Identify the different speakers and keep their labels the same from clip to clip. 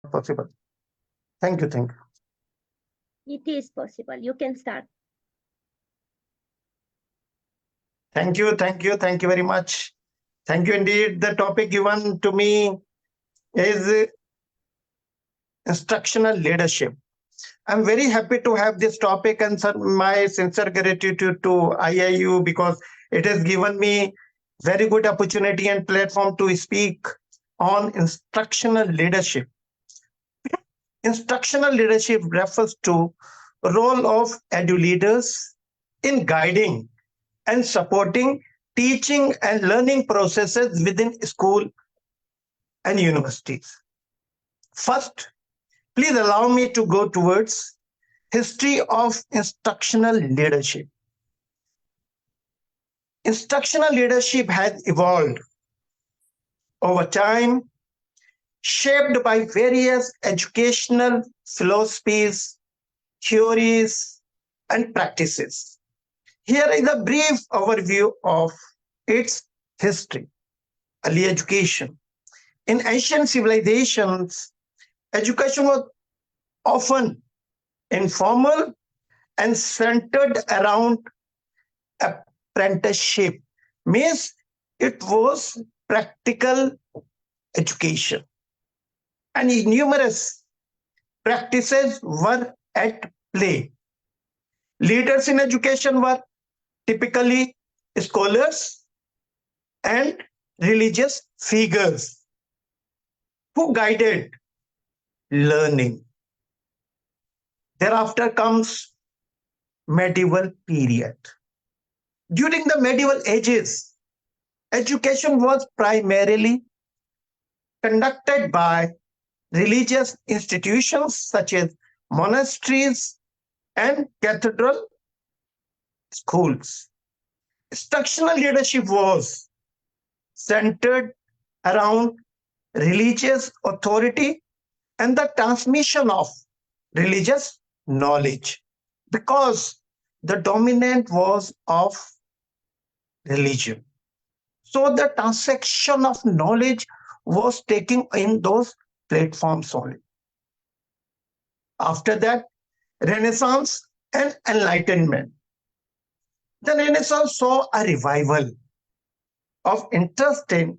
Speaker 1: possible. Thank you. Thank you.
Speaker 2: It is possible. You can start.
Speaker 1: Thank you. Thank you. Thank you very much. Thank you indeed. The topic given to me is instructional leadership. I'm very happy to have this topic and my sincere gratitude to IIU because it has given me very good opportunity and platform to speak on instructional leadership. Instructional leadership refers to role of edu leaders in guiding and supporting teaching and learning processes within school and universities. First, please allow me to go towards history of instructional leadership. Instructional leadership has evolved over time, shaped by various educational philosophies, theories, and practices. Here is a brief overview of its history. Early education. In ancient civilizations, education was often informal and centered around apprenticeship, means it was practical education. And numerous practices were at play. Leaders in education were typically scholars and religious figures who guided learning. Thereafter comes medieval period. During the medieval ages, education was primarily conducted by religious institutions such as monasteries and cathedral schools. Instructional leadership was centered around religious authority and the transmission of religious knowledge because the dominant was of religion. So the transaction of knowledge was taking in those platforms only. After that, Renaissance and Enlightenment. The Renaissance saw a revival of interest in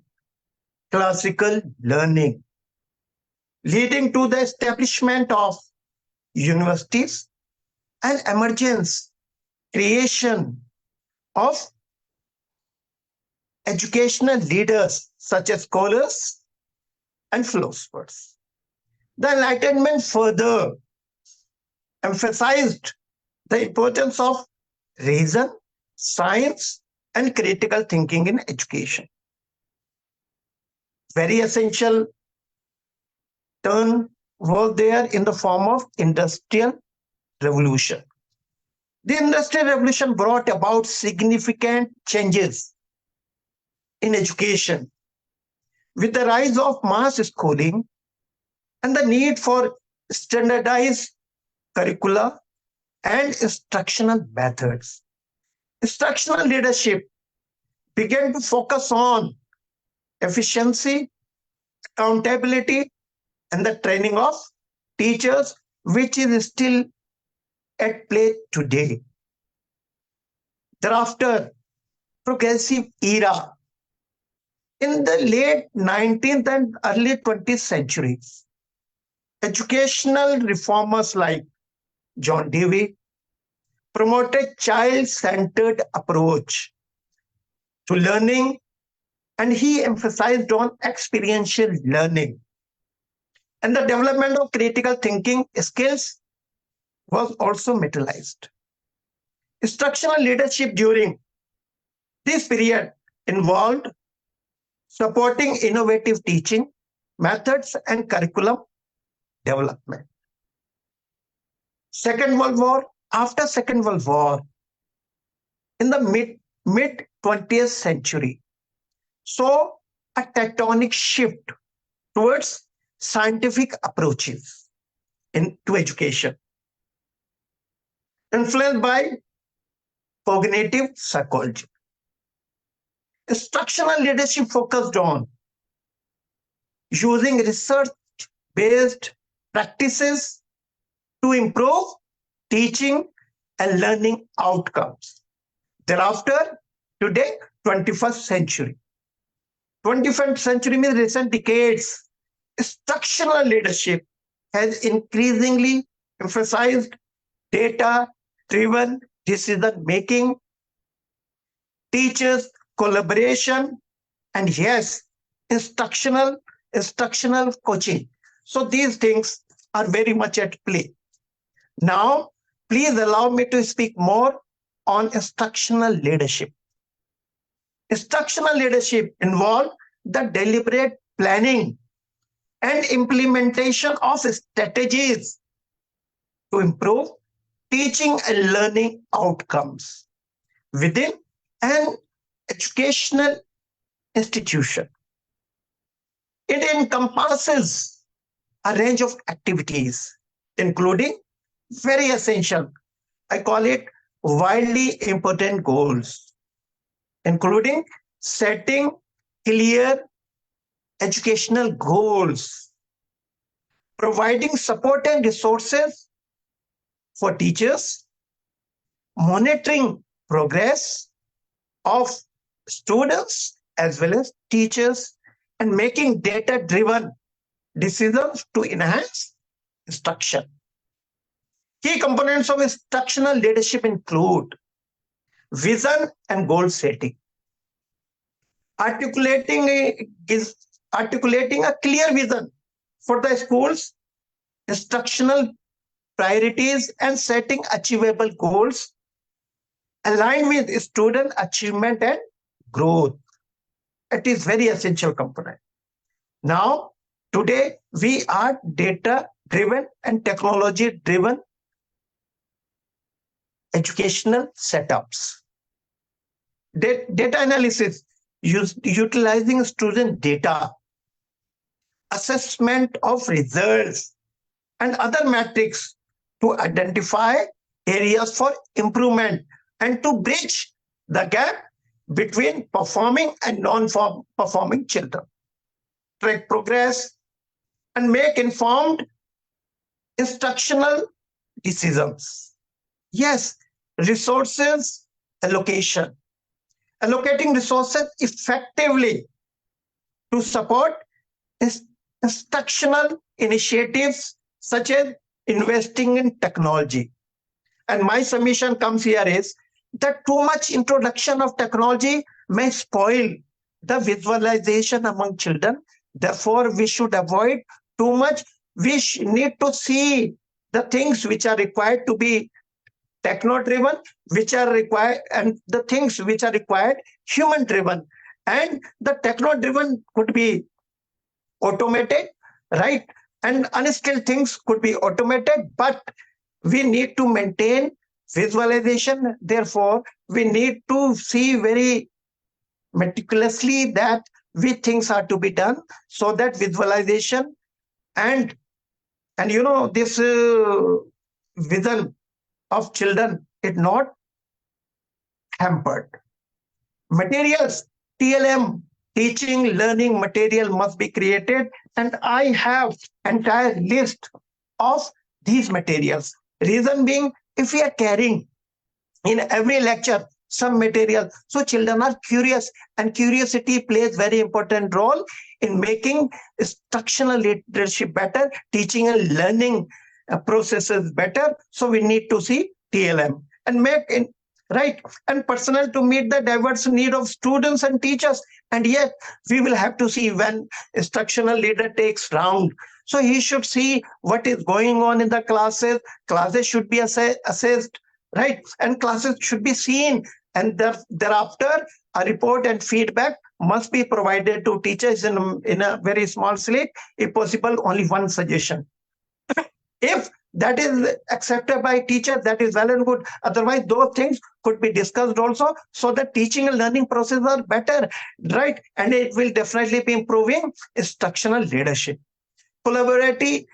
Speaker 1: classical learning, leading to the establishment of universities and emergence, creation of educational leaders such as scholars and philosophers. The Enlightenment further emphasized the importance of reason, science, and critical thinking in education. Very essential turn was there in the form of industrial revolution. The industrial revolution brought about significant changes in education with the rise of mass schooling and the need for standardized curricula and instructional methods. Instructional leadership began to focus on efficiency, accountability, and the training of teachers, which is still at play today. Thereafter, progressive era. In the late 19th and early 20th centuries, educational reformers like John Dewey promoted child-centered approach to learning, and he emphasized on experiential learning. And the development of critical thinking skills was also materialized. Instructional leadership during this period involved supporting innovative teaching methods and curriculum development. Second World War. After Second World War, in the mid 20th century, saw a tectonic shift towards scientific approaches to education, influenced by cognitive psychology. Instructional leadership focused on using research based practices to improve teaching and learning outcomes. Thereafter, today, 21st century. 21st century means recent decades. Instructional leadership has increasingly emphasized data-driven decision making, teachers collaboration, and yes, instructional coaching. So these things are very much at play. Now, please allow me to speak more on instructional leadership. Instructional leadership involves the deliberate planning and implementation of strategies to improve teaching and learning outcomes within an educational institution. It encompasses a range of activities, including very essential, I call it widely important goals, including setting clear educational goals, providing support and resources for teachers, monitoring progress of students as well as teachers, and making data-driven decisions to enhance instruction. Key components of instructional leadership include vision and goal setting, articulating a clear vision for the school's instructional priorities and setting achievable goals aligned with student achievement and growth. It is very essential component. Now, today we are data-driven and technology-driven educational setups. Data analysis, utilizing student data, assessment of results, and other metrics to identify areas for improvement and to bridge the gap between performing and non-performing children. Track progress and make informed instructional decisions. Yes, resources allocation. Allocating resources effectively to support instructional initiatives such as investing in technology. And my submission comes here is that too much introduction of technology may spoil the visualization among children. Therefore, we should avoid too much. We need to see the things which are required to be techno-driven, which are required, and the things which are required human-driven. And the techno-driven could be automated, right? And unskilled things could be automated, but we need to maintain visualization. Therefore, we need to see very meticulously that which things are to be done so that visualization and this vision of children is not hampered. Materials, TLM, teaching learning material must be created, and I have entire list of these materials. Reason being, if we are carrying in every lecture some material, so children are curious, and curiosity plays very important role in making instructional leadership better, teaching and learning processes better. So we need to see TLM and make it right and personnel to meet the diverse need of students and teachers. And yet we will have to see when instructional leader takes round. So he should see what is going on in the classes. Classes should be assessed, right? And classes should be seen. And thereafter, a report and feedback must be provided to teachers in a very small slate. If possible, only one suggestion. If that is accepted by teacher, that is well and good. Otherwise, those things could be discussed also, so that teaching and learning processes are better, right? And it will definitely be improving instructional leadership. Collaborative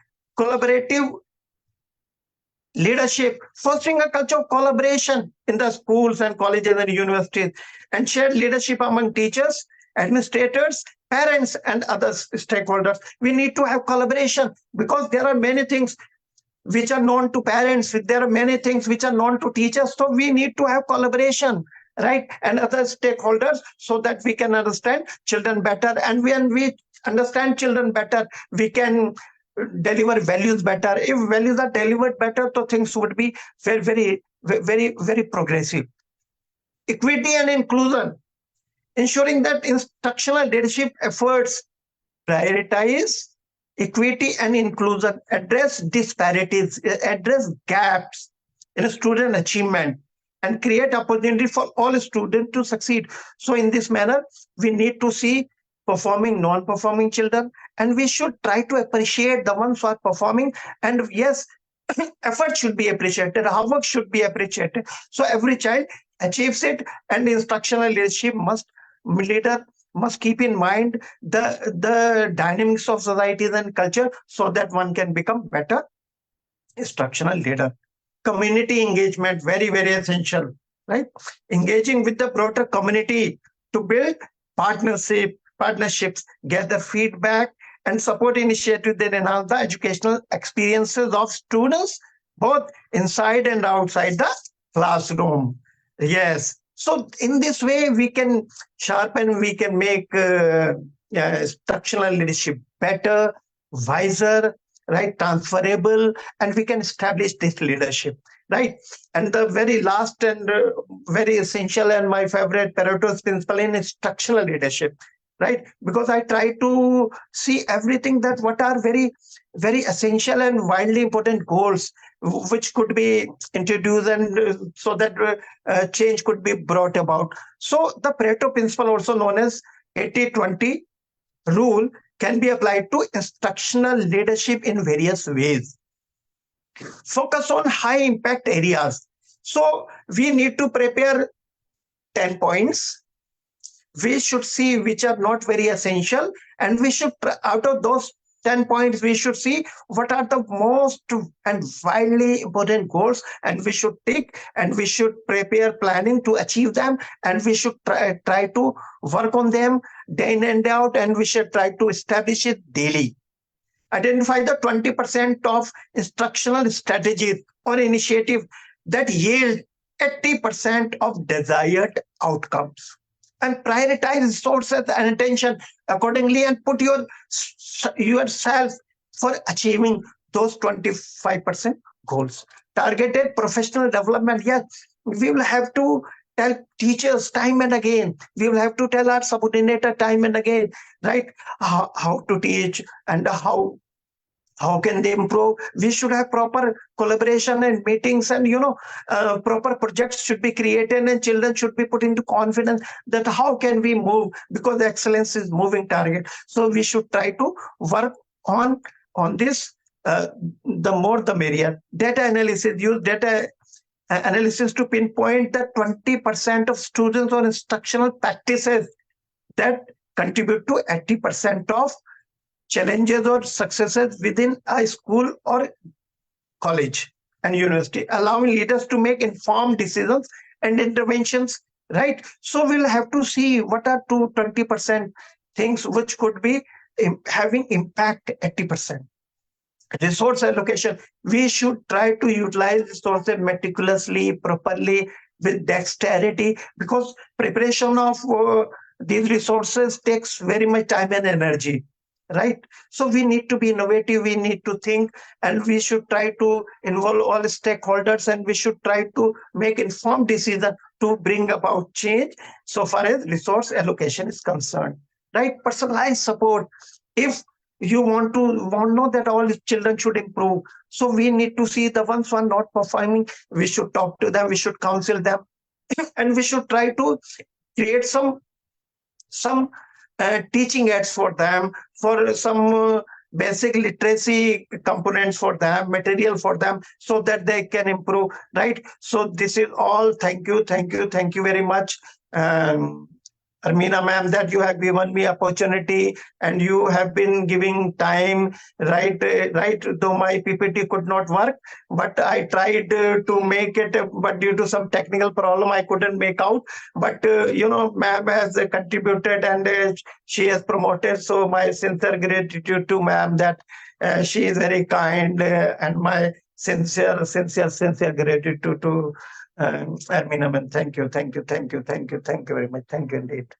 Speaker 1: leadership, fostering a culture of collaboration in the schools and colleges and universities, and shared leadership among teachers, administrators, parents and other stakeholders. We need to have collaboration, because there are many things which are known to parents, there are many things which are known to teachers. So we need to have collaboration, right, and other stakeholders, so that we can understand children better. And when we understand children better, we can deliver values better. If values are delivered better, so things would be very progressive. Equity and inclusion, ensuring that instructional leadership efforts prioritize equity and inclusion, address disparities, address gaps in student achievement, and create opportunity for all students to succeed. So in this manner, we need to see performing, non-performing children, and we should try to appreciate the ones who are performing. And yes, effort should be appreciated, hard work should be appreciated. So every child achieves it, and instructional leadership leader must keep in mind the dynamics of societies and culture, so that one can become better instructional leader. Community engagement, very essential, right? Engaging with the broader community to build partnerships, gather feedback, and support initiatives that enhance the educational experiences of students, both inside and outside the classroom. Yes. So in this way, we can sharpen, we can make instructional leadership better, wiser, right, transferable, and we can establish this leadership, right? And the very last and very essential and my favorite Pareto's principle in instructional leadership, right? Because I try to see everything, that what are very essential and widely important goals which could be introduced, and so that change could be brought about. So the Pareto principle, also known as 80-20 rule, can be applied to instructional leadership in various ways. Focus on high impact areas. So we need to prepare 10 points. We should see which are not very essential, and we should, out of those 10 points, we should see what are the most and widely important goals, and we should take, and we should prepare planning to achieve them, and we should try to work on them day in and day out, and we should try to establish it daily. Identify the 20% of instructional strategies or initiative that yield 80% of desired outcomes, and prioritize resources and attention accordingly, and put yourself for achieving those 25% goals. Targeted professional development. Yes, we will have to tell teachers time and again. We will have to tell our subordinator time and again, right? How to teach, and how can they improve. We should have proper collaboration and meetings, and proper projects should be created, and children should be put into confidence that how can we move, because excellence is moving target. So we should try to work on this. The more the merrier. Data analysis, use data analysis to pinpoint that 20% of students or instructional practices that contribute to 80% of challenges or successes within a school or college and university, allowing leaders to make informed decisions and interventions, right? So we'll have to see what are 20% things which could be having impact 80%. Resource allocation, we should try to utilize resources meticulously, properly, with dexterity, because preparation of these resources takes very much time and energy, right? So we need to be innovative, we need to think, and we should try to involve all stakeholders, and we should try to make informed decisions to bring about change so far as resource allocation is concerned, right? Personalized support. If you want to know that all children should improve, so we need to see the ones who are not performing, we should talk to them, we should counsel them, and we should try to create some teaching aids for them, for some basic literacy components for them, material for them, so that they can improve, right? So this is all. Thank you very much. Armina ma'am, that you have given me opportunity and you have been giving time. Right, right. Though my PPT could not work, but I tried to make it. But due to some technical problem, I couldn't make out. But ma'am has contributed and she has promoted. So my sincere gratitude to ma'am that she is very kind and my sincere gratitude to Armina ma'am. Thank you, thank you, thank you, thank you, thank you very much. Thank you indeed.